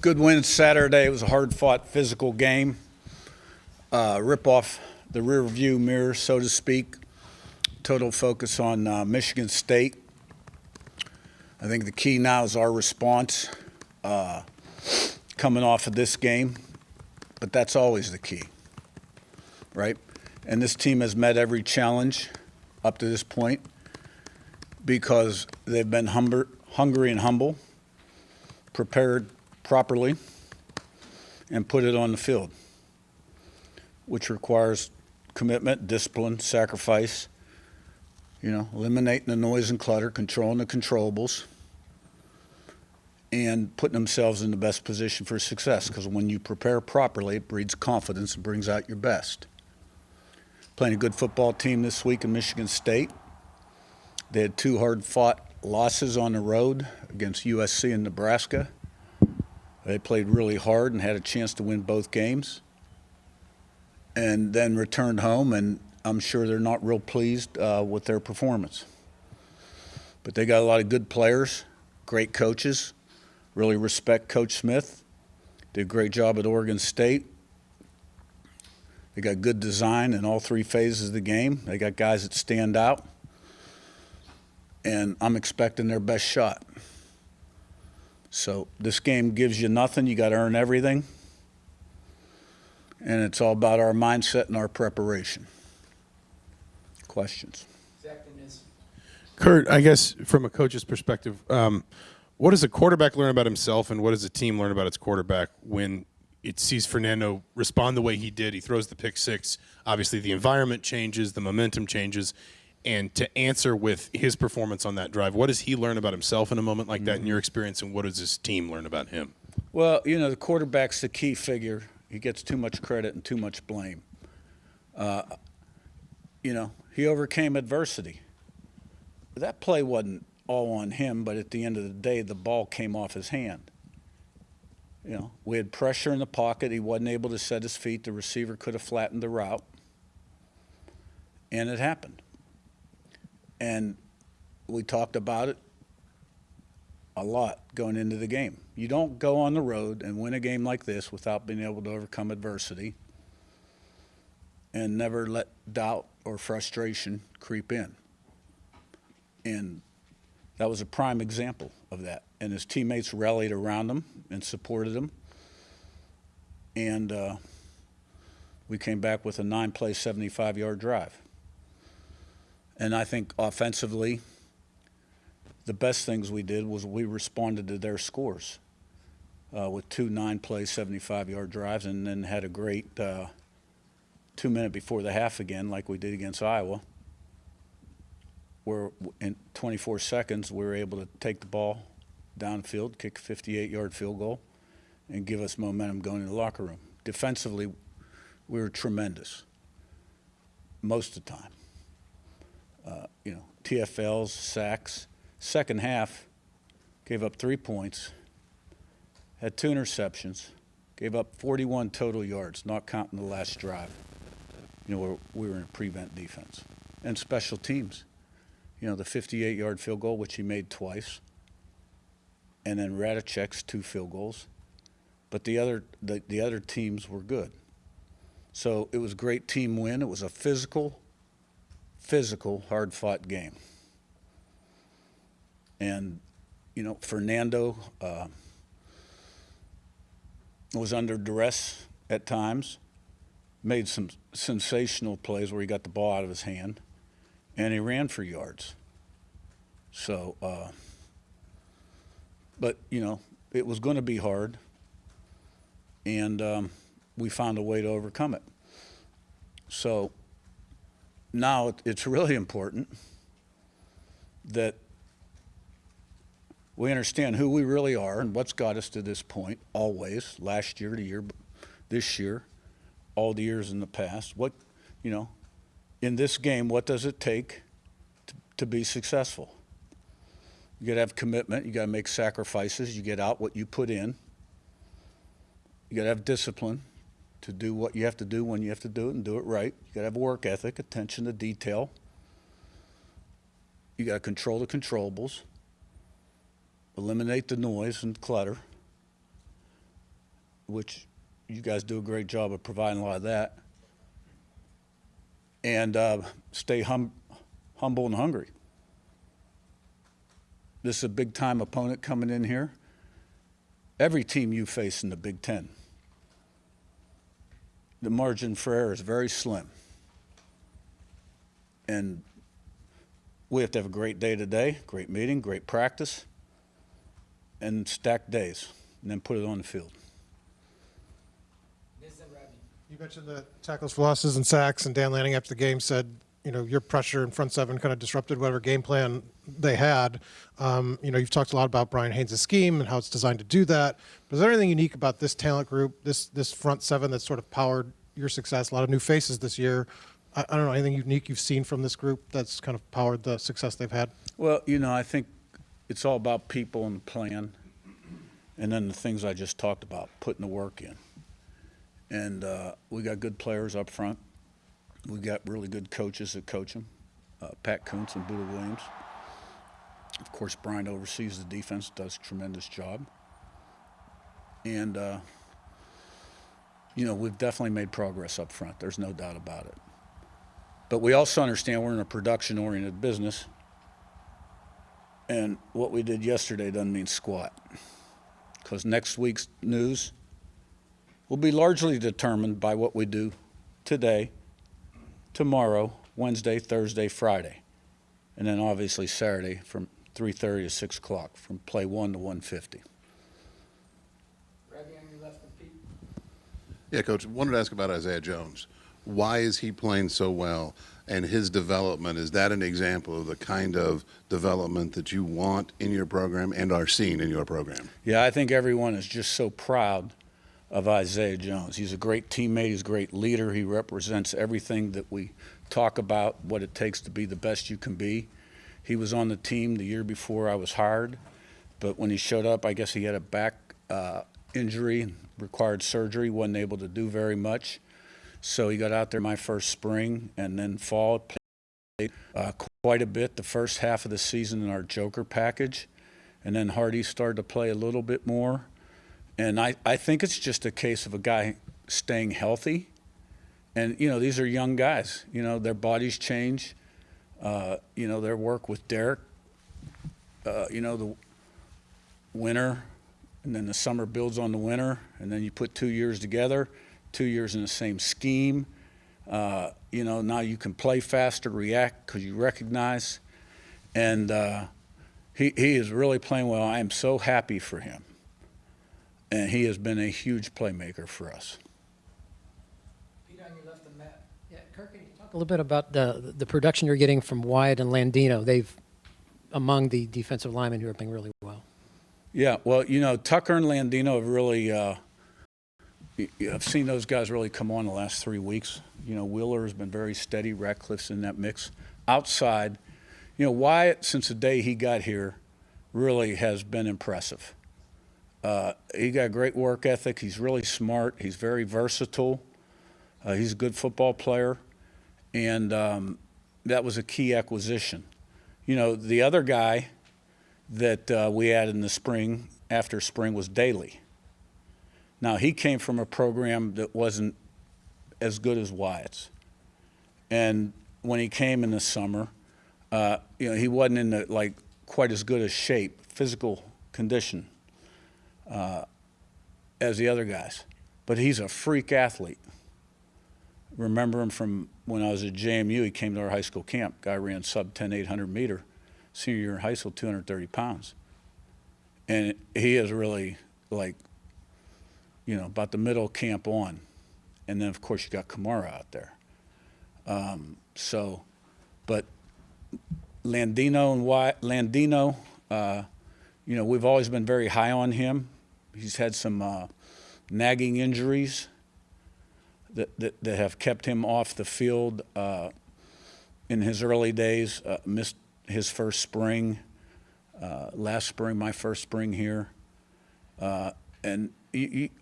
Good win Saturday. It was a hard-fought physical game. Rip off the rear view mirror, so to speak. Total focus on Michigan State. I think the key now is our response coming off of this game, but that's always the key, right? And this team has met every challenge up to this point because they've been hungry and humble, prepared properly, and put it on the field, which requires commitment, discipline, sacrifice, eliminating the noise and clutter, controlling the controllables, and putting themselves in the best position for success, because when you prepare properly, it breeds confidence and brings out your best. Playing a good football team this week in Michigan State. They had two hard-fought losses on the road against USC and Nebraska. They played really hard and had a chance to win both games, and then returned home, and I'm sure they're not real pleased with their performance. But they got a lot of good players, great coaches. Really respect Coach Smith. Did a great job at Oregon State. They got good design in all three phases of the game. They got guys that stand out, and I'm expecting their best shot. So this game gives you nothing. You got to earn everything. And it's all about our mindset and our preparation. Questions? Curt, I guess from a coach's perspective, what does a quarterback learn about himself and what does a team learn about its quarterback when it sees Fernando respond the way he did? He throws the pick six. Obviously, the environment changes, the momentum changes. And to answer with his performance on that drive, what does he learn about himself in a moment like that in your experience, and what does his team learn about him? Well, the quarterback's the key figure. He gets too much credit and too much blame. He overcame adversity. That play wasn't all on him, but at the end of the day, the ball came off his hand. We had pressure in the pocket. He wasn't able to set his feet. The receiver could have flattened the route, and it happened. And we talked about it a lot going into the game. You don't go on the road and win a game like this without being able to overcome adversity and never let doubt or frustration creep in. And that was a prime example of that. And his teammates rallied around him and supported him. And we came back with a 9-play, 75-yard drive. And I think offensively, the best things we did was we responded to their scores with two 9-play, 75-yard drives, and then had a great 2 minute before the half again, like we did against Iowa, where in 24 seconds we were able to take the ball downfield, kick a 58-yard field goal, and give us momentum going in the locker room. Defensively, we were tremendous most of the time. TFLs, sacks. Second half, gave up 3 points, had 2 interceptions, gave up 41 total yards, not counting the last drive. Where we were in prevent defense. And special teams. The 58-yard field goal, which he made twice, and then Radicek's 2 field goals. But the other teams were good. So it was a great team win. It was a physical, hard-fought game. And, Fernando was under duress at times, made some sensational plays where he got the ball out of his hand, and he ran for yards. So, but, it was going to be hard, and we found a way to overcome it. So now it's really important that we understand who we really are and what's got us to this point always, last year, this year, all the years in the past. In this game, what does it take to be successful? You got to have commitment. You got to make sacrifices. You get out what you put in. You got to have discipline to do what you have to do when you have to do it and do it right. You got to have work ethic, attention to detail. You got to control the controllables, eliminate the noise and clutter, which you guys do a great job of providing a lot of that. And stay humble and hungry. This is a big-time opponent coming in here. Every team you face in the Big Ten, the margin for error is very slim. And we have to have a great day today, great meeting, great practice, and stacked days, and then put it on the field. You mentioned the tackles for losses and sacks, and Dan Lanning after the game said, your pressure in front seven kind of disrupted whatever game plan they had. You've talked a lot about Brian Haynes' scheme and how it's designed to do that. But is there anything unique about this talent group, this front seven that's sort of powered your success? A lot of new faces this year. I don't know, anything unique you've seen from this group that's kind of powered the success they've had? Well, I think it's all about people and the plan, and then the things I just talked about, putting the work in. And we got good players up front. We got really good coaches that coach them, Pat Kuntz and Buda Williams. Of course, Brian oversees the defense, does a tremendous job. And, we've definitely made progress up front. There's no doubt about it. But we also understand we're in a production-oriented business, and what we did yesterday doesn't mean squat, because next week's news will be largely determined by what we do today, tomorrow, Wednesday, Thursday, Friday, and then obviously Saturday from 3:30 to 6 o'clock, from play 1 to 150. Ravi, on your left of Pete. Yeah, Coach, wanted to ask about Isaiah Jones. Why is he playing so well, and his development? Is that an example of the kind of development that you want in your program and are seeing in your program? Yeah, I think everyone is just so proud of Isaiah Jones. He's a great teammate. He's a great leader. He represents everything that we talk about, what it takes to be the best you can be. He was on the team the year before I was hired, but when he showed up, I guess he had a back injury, required surgery, wasn't able to do very much. So he got out there my first spring and then fall, played quite a bit the first half of the season in our Joker package. And then Hardy started to play a little bit more. And I think it's just a case of a guy staying healthy. And, these are young guys. Their bodies change. Their work with Derek, the winter, and then the summer builds on the winter. And then you put 2 years together, 2 years in the same scheme. Now you can play faster, react because you recognize. And he is really playing well. I am so happy for him. And he has been a huge playmaker for us. Pete, on your left of Matt. Yeah, Curt, can you talk a little bit about the production you're getting from Wyatt and Landino? They've among the defensive linemen who are playing really well. Yeah, well, Tucker and Landino have really I've seen those guys really come on the last 3 weeks. Wheeler has been very steady. Ratcliffe's in that mix. Outside, Wyatt, since the day he got here, really has been impressive. He got great work ethic. He's really smart. He's very versatile. He's a good football player. And that was a key acquisition. The other guy that we added in the spring, after spring, was Daly. Now, he came from a program that wasn't as good as Wyatt's. And when he came in the summer, he wasn't in the, quite as good a shape, physical condition, as the other guys. But he's a freak athlete. Remember him from when I was at JMU. He came to our high school camp. Guy ran sub 10, 800 meter. Senior year in high school, 230 pounds. And he is really about the middle camp on. And then, of course, you got Kamara out there. But Landino and Wyatt, we've always been very high on him. He's had some nagging injuries that have kept him off the field in his early days. Missed his first spring, last spring, my first spring here. And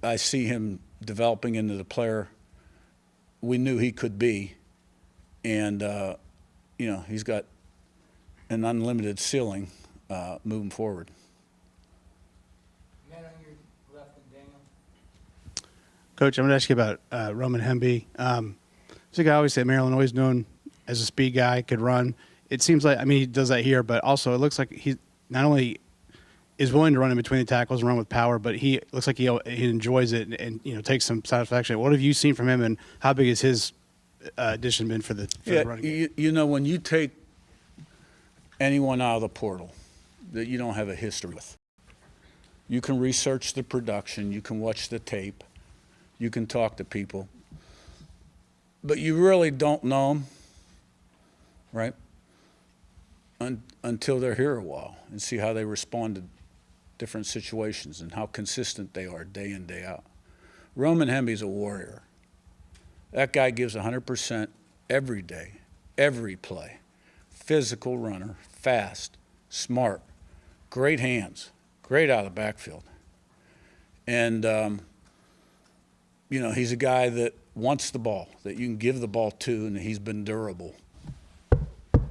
I see him developing into the player we knew he could be. And, he's got an unlimited ceiling moving forward. Matt, on your left and Daniel. Coach, I'm going to ask you about Roman Hemby. He's a guy obviously at Maryland, always known as a speed guy, could run. It seems like, I mean, he does that here, but also it looks like he not only is willing to run in between the tackles and run with power, but he looks like he enjoys it and you know, takes some satisfaction. What have you seen from him, and how big has his addition been for the running game? You know, when you take anyone out of the portal that you don't have a history with, you can research the production, you can watch the tape, you can talk to people, but you really don't know them, right? Until they're here a while and see how they respond to different situations and how consistent they are day in, day out. Roman Hemby's a warrior. That guy gives 100% every day, every play. Physical runner, fast, smart, great hands, great out of the backfield. And, you know, he's a guy that wants the ball, that you can give the ball to, and he's been durable.